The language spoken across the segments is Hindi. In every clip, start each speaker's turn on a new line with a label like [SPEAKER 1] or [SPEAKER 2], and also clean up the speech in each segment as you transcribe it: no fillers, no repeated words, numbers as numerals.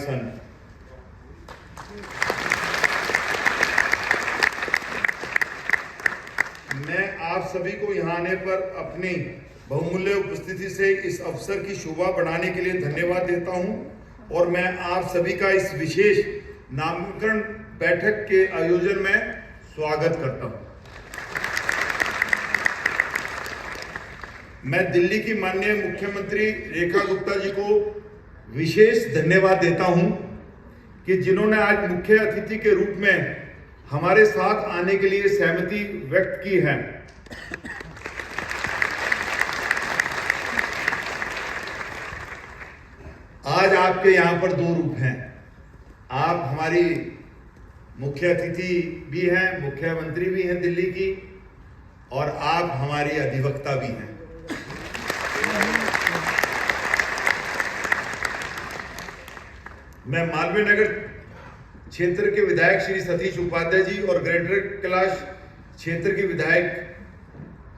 [SPEAKER 1] son. मैं आप सभी को यहाँ आने पर अपनी बहुमूल्य उपस्थिति से इस अवसर की शोभा बढ़ाने के लिए धन्यवाद देता हूँ और मैं आप सभी का इस विशेष नामकरण बैठक के आयोजन में स्वागत करता हूँ। मैं दिल्ली की माननीय मुख्यमंत्री रेखा गुप्ता जी को विशेष धन्यवाद देता हूं कि जिन्होंने आज मुख्य अतिथि के रूप में हमारे साथ आने के लिए सहमति व्यक्त की है। आज आपके यहां पर दो रूप हैं। आप हमारी मुख्य अतिथि भी हैं, मुख्यमंत्री भी हैं दिल्ली की, और आप हमारी अधिवक्ता भी हैं। मैं मालवीय नगर क्षेत्र के विधायक श्री सतीश उपाध्याय जी और ग्रेटर कैलाश क्षेत्र के विधायक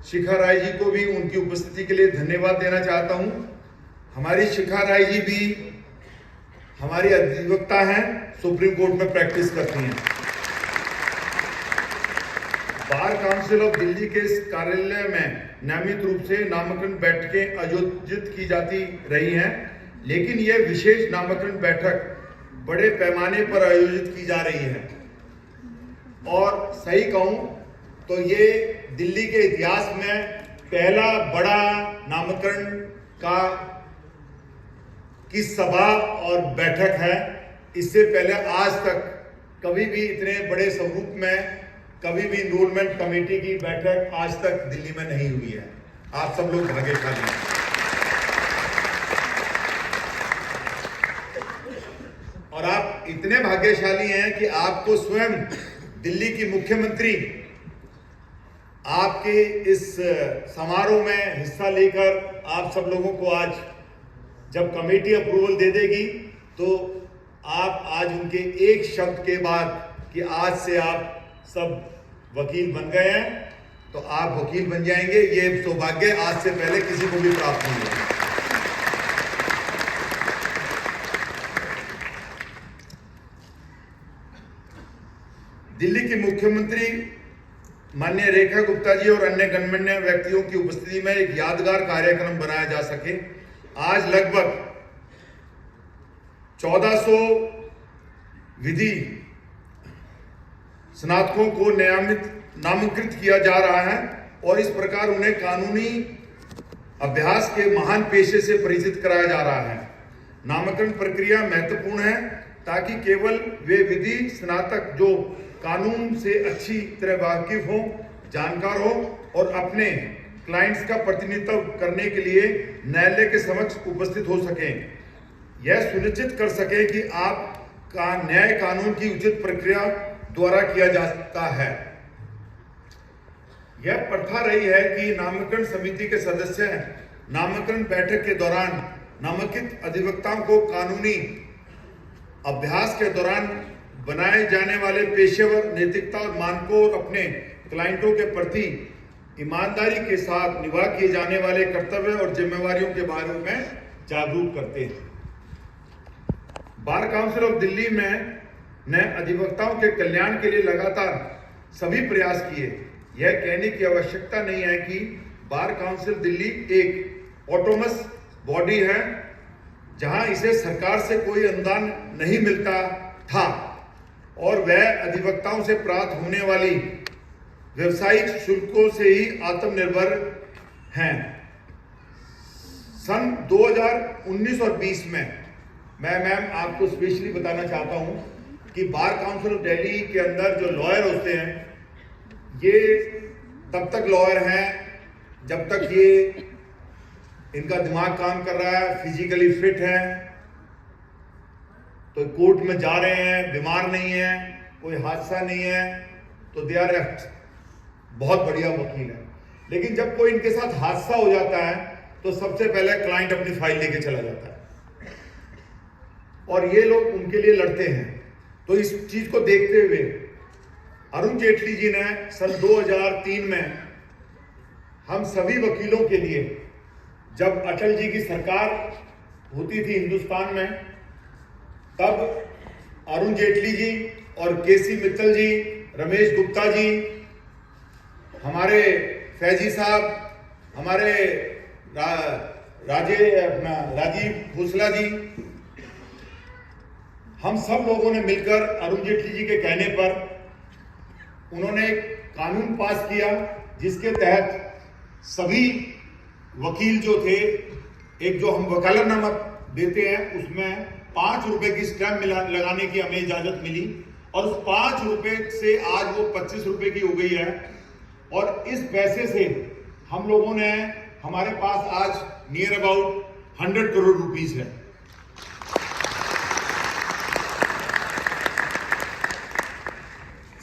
[SPEAKER 1] शिखा राय जी को भी उनकी उपस्थिति के लिए धन्यवाद देना चाहता हूं। हमारी शिखा राय जी भी हमारी अधिवक्ता हैं, सुप्रीम कोर्ट में प्रैक्टिस करती हैं। बार काउंसिल ऑफ दिल्ली के इस कार्यालय में नियमित रूप से नामांकन बैठकें आयोजित की जाती रही हैं, लेकिन यह विशेष नामांकन बैठक बड़े पैमाने पर आयोजित की जा रही है और सही कहूं तो ये दिल्ली के इतिहास में पहला बड़ा नामांकन की सभा और बैठक है। इससे पहले आज तक कभी भी इतने बड़े स्वरूप में कभी भी इनरोलमेंट कमेटी की बैठक आज तक दिल्ली में नहीं हुई है। आप सब लोग भाग्यशाली हैं। और आप इतने भाग्यशाली हैं कि आपको स्वयं दिल्ली की मुख्यमंत्री आपके इस समारोह में हिस्सा लेकर आप सब लोगों को आज जब कमेटी अप्रूवल दे देगी तो आप आज उनके एक शब्द के बाद कि आज से आप सब वकील बन गए हैं तो आप वकील बन जाएंगे। ये सौभाग्य आज से पहले किसी को भी प्राप्त नहीं हुआ। दिल्ली की मुख्यमंत्री माननीय रेखा गुप्ता जी और अन्य गणमान्य व्यक्तियों की उपस्थिति में एक यादगार कार्यक्रम बनाया जा सके। आज लगभग 1400 विधि स्नातकों को नामांकित किया जा रहा है और इस प्रकार उन्हें कानूनी अभ्यास के महान पेशे से परिचित कराया जा रहा है। नामांकन प्रक्रिया महत्वपूर्ण है ताकि केवल वे विधि स्नातक जो कानून से अच्छी तरह वाकिफ हो, जानकार हो और अपने क्लाइंट्स का प्रतिनिधित्व करने के लिए न्यायालय के समक्ष उपस्थित हो सकें, यह सुनिश्चित कर सके कि आपका न्याय कानून की उचित प्रक्रिया द्वारा किया जाता है। यह प्रथा रही है कि नामांकन समिति के सदस्य नामांकन बैठक के दौरान नामांकित अधिवक्ताओं को कानूनी अभ्यास के दौरान बनाए जाने वाले पेशेवर नैतिकता और मानकों और अपने क्लाइंटों के प्रति ईमानदारी के साथ निभा किए जाने वाले कर्तव्य और जिम्मेवारियों के बारे में जागरूक करते हैं। बार काउंसिल ऑफ दिल्ली में ने अधिवक्ताओं के कल्याण के लिए लगातार सभी प्रयास किए। यह कहने की आवश्यकता नहीं है कि बार काउंसिल दिल्ली एक ऑटोनमस बॉडी है जहां इसे सरकार से कोई अनुदान नहीं मिलता था और वह अधिवक्ताओं से प्राप्त होने वाली व्यवसायिक शुल्कों से ही आत्मनिर्भर हैं। सन 2019 और 20 में मैं मैम आपको स्पेशली बताना चाहता हूं कि बार काउंसिल ऑफ दिल्ली के अंदर जो लॉयर होते हैं ये तब तक लॉयर हैं जब तक ये इनका दिमाग काम कर रहा है, फिजिकली फिट है, तो कोर्ट में जा रहे हैं, बीमार नहीं है, कोई हादसा नहीं है, तो दे आर बहुत बढ़िया वकील है। लेकिन जब कोई इनके साथ हादसा हो जाता है तो सबसे पहले क्लाइंट अपनी फाइल लेके चला जाता है और ये लोग उनके लिए लड़ते हैं। तो इस चीज को देखते हुए अरुण जेटली जी ने सन 2003 में हम सभी वकीलों के लिए, जब अटल जी की सरकार होती थी हिंदुस्तान में, तब अरुण जेटली जी और केसी मित्तल जी, रमेश गुप्ता जी, हमारे फैजी साहब, हमारे राजीव खोसला जी, हम सब लोगों ने मिलकर अरुण जेटली जी के कहने पर उन्होंने एक कानून पास किया जिसके तहत सभी वकील जो थे, एक जो हम वकालतनामा देते हैं उसमें 5 रुपए की स्टैंप लगाने की हमें इजाजत मिली और उस 5 रुपए से आज वो 25 रुपए की हो गई है। और इस पैसे से हम लोगों ने, हमारे पास आज नियर अबाउट 100 करोड़ रुपीस है।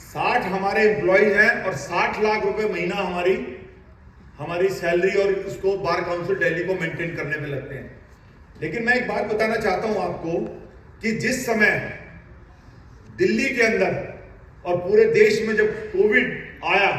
[SPEAKER 1] 60 हमारे एम्प्लॉयज हैं और 60 लाख रुपए महीना हमारी सैलरी और इसको बार काउंसिल दिल्ली को मेंटेन करने में लगते हैं। लेकिन मैं एक बात बताना चाहता हूं आपको कि जिस समय दिल्ली के अंदर और पूरे देश में जब कोविड आया